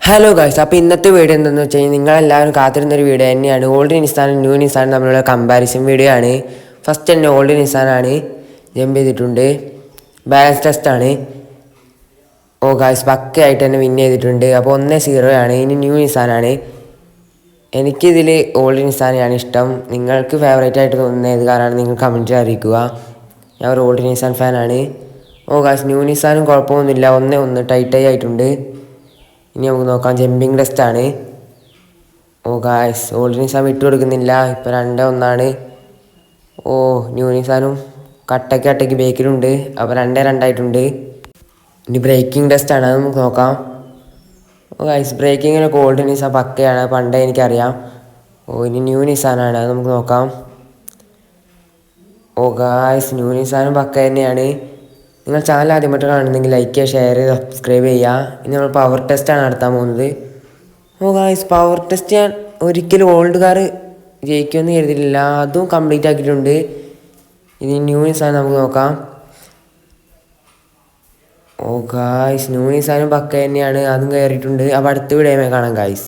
Hello guys, അപ്പോൾ ഇന്നത്തെ video എന്താണെന്ന് വെച്ച് കഴിഞ്ഞാൽ നിങ്ങളെല്ലാവരും കാത്തിരുന്നൊരു വീഡിയോ തന്നെയാണ്. ഓൾഡ് നിസാനും ന്യൂ നിസാനും തമ്മിലുള്ള കമ്പാരിസൺ വീഡിയോ ആണ്. ഫസ്റ്റ് തന്നെ ഓൾഡ് നിസാനാണ് ജമ്പ് ചെയ്തിട്ടുണ്ട്. ബാലൻസ് ടെസ്റ്റാണ്. ഓ ഗൈസ്, പക്കയായിട്ട് തന്നെ വിൻ ചെയ്തിട്ടുണ്ട്. അപ്പോൾ 1-0 ആണ്. ഇനി ന്യൂ നിസാനാണ്. എനിക്കിതിൽ ഓൾഡ് നിസാനെയാണ് ഇഷ്ടം. നിങ്ങൾക്ക് ഫേവറേറ്റ് ആയിട്ട് തോന്നുന്ന ഏത് കാറാണ് നിങ്ങൾ കമൻറ്റിൽ അറിയിക്കുക. ഞാൻ ഒരു ഓൾഡ് നിസാൻ ഫാനാണ്. ഓ ഗൈസ്, ന്യൂ നിസാനും കുഴപ്പമൊന്നുമില്ല. 1-1 ടൈറ്റായി ആയിട്ടുണ്ട്. ഇനി നമുക്ക് നോക്കാം. ജമ്പിങ് ടെസ്റ്റാണ്. ഓ ഗായ്സ്, ഓൾഡ് നിസാൻ വിട്ടു കൊടുക്കുന്നില്ല. ഇപ്പോൾ 2-1. ഓ, ന്യൂ നിസാനും കട്ടയ്ക്ക് ബേക്കിലുണ്ട്. അപ്പോൾ 2-2 ആയിട്ടുണ്ട്. ഇനി ബ്രേക്കിംഗ് ടെസ്റ്റാണ്, അത് നമുക്ക് നോക്കാം. ഓ ഗായ്സ്, ബ്രേക്കിങ്ങിനൊക്കെ ഓൾഡ് നിസാൻ പക്കയാണ്, പണ്ടേ എനിക്കറിയാം. ഓ, ഇനി ന്യൂ നിസാനാണ്, അത് നമുക്ക് നോക്കാം. ഓ ഗായ്സ്, ന്യൂ നിസാനും പക്ക തന്നെയാണ്. നിങ്ങൾ ചാനൽ ആദ്യമായിട്ട് കാണുന്നെങ്കിൽ ലൈക്ക് ചെയ്യുക, ഷെയർ ചെയ്യുക, സബ്സ്ക്രൈബ് ചെയ്യുക. ഇനി നമ്മൾ പവർ ടെസ്റ്റാണ് നടത്താൻ പോകുന്നത്. ഓ ഗായ്സ്, പവർ ടെസ്റ്റ് ഞാൻ ഒരിക്കലും ഓൾഡ് കാർ ജയിക്കുമെന്ന് കരുതിയിട്ടില്ല. അതും കംപ്ലീറ്റ് ആക്കിയിട്ടുണ്ട്. ഇനി ന്യൂ നിസാൻ നമുക്ക് നോക്കാം. ഓ ഗായ്സ്, ന്യൂ നിസാനും പക്ക തന്നെയാണ്, അതും കയറിയിട്ടുണ്ട്. അപ്പോൾ അടുത്ത വീഡിയോ കാണാം ഗായ്സ്.